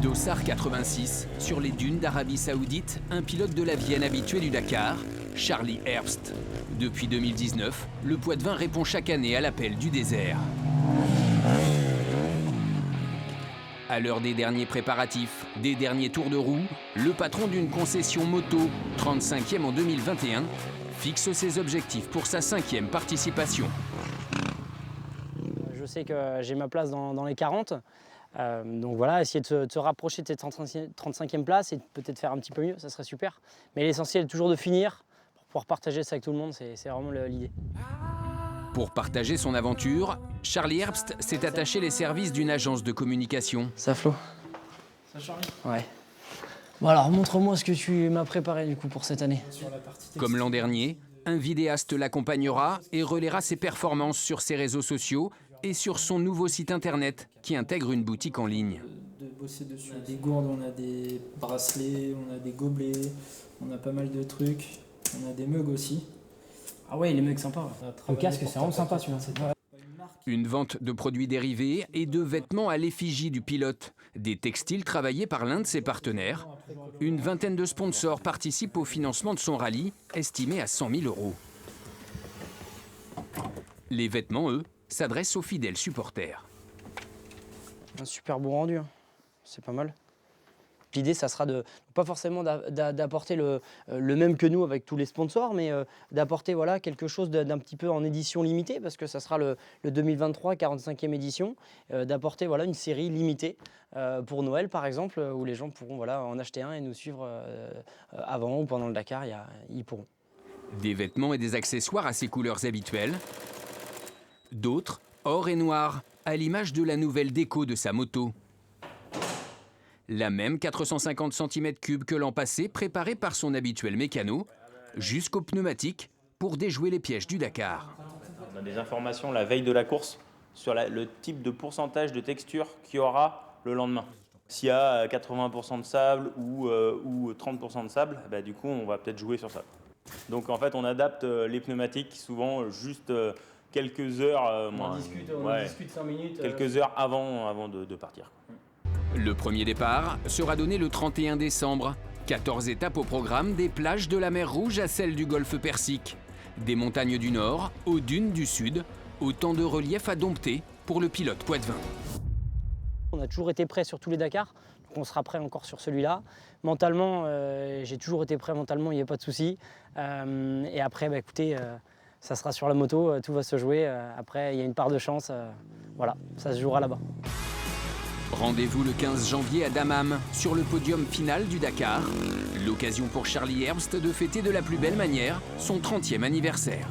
Dossard 86, sur les dunes d'Arabie Saoudite, un pilote de la Vienne habitué du Dakar, Charlie Herbst. Depuis 2019, le Poitevin répond chaque année à l'appel du désert. À l'heure des derniers préparatifs, des derniers tours de roue, le patron d'une concession moto, 35e en 2021, fixe ses objectifs pour sa 5e participation. Je sais que j'ai ma place dans les 40. Donc voilà, essayer de se rapprocher de cette 35e place et peut-être faire un petit peu mieux, ça serait super. Mais l'essentiel est toujours de finir pour pouvoir partager ça avec tout le monde, c'est vraiment l'idée. Pour partager son aventure, Charlie Herbst s'est attaché les services d'une agence de communication. Ça Flo? Ça Charlie? Ouais. Bon alors montre-moi ce que tu m'as préparé du coup pour cette année. Comme l'an dernier, un vidéaste l'accompagnera et relaiera ses performances sur ses réseaux sociaux et sur son nouveau site internet qui intègre une boutique en ligne. De bosser dessus. On a des gourdes, on a des bracelets, on a des gobelets, on a pas mal de trucs, on a des mugs aussi. Ah ouais, les mecs sympas. Le casque, c'est vraiment sympa celui-là. Une vente de produits dérivés et de vêtements à l'effigie du pilote. Des textiles travaillés par l'un de ses partenaires. Une vingtaine de sponsors participent au financement de son rallye, estimé à 100 000 €. Les vêtements, eux, s'adressent aux fidèles supporters. Un super bon rendu, hein. C'est pas mal. L'idée, ça sera de pas forcément d'apporter le même que nous avec tous les sponsors, mais d'apporter voilà, quelque chose d'un petit peu en édition limitée, parce que ça sera le 2023, 45e édition, d'apporter voilà, une série limitée pour Noël, par exemple, où les gens pourront voilà, en acheter un et nous suivre avant ou pendant le Dakar, ils pourront. Des vêtements et des accessoires à ses couleurs habituelles. D'autres, or et noir, à l'image de la nouvelle déco de sa moto. La même 450 cm3 que l'an passé, préparée par son habituel mécano, jusqu'aux pneumatiques pour déjouer les pièges du Dakar. On a des informations la veille de la course sur le type de pourcentage de texture qu'il y aura le lendemain. S'il y a 80% de sable ou 30% de sable, bah, du coup on va peut-être jouer sur ça. Donc en fait on adapte les pneumatiques souvent juste quelques heures, On discute 5 minutes. quelques heures avant de partir. Le premier départ sera donné le 31 décembre. 14 étapes au programme, des plages de la mer Rouge à celles du golfe Persique. Des montagnes du nord aux dunes du sud, autant de reliefs à dompter pour le pilote Poitevin. On a toujours été prêt sur tous les Dakars, donc on sera prêt encore sur celui-là. Mentalement, j'ai toujours été prêt mentalement, il n'y a pas de souci. Et après, bah, écoutez, ça sera sur la moto, tout va se jouer. Après, il y a une part de chance, voilà, ça se jouera là-bas. Rendez-vous le 15 janvier à Dammam, sur le podium final du Dakar. L'occasion pour Charlie Herbst de fêter de la plus belle manière son 30e anniversaire.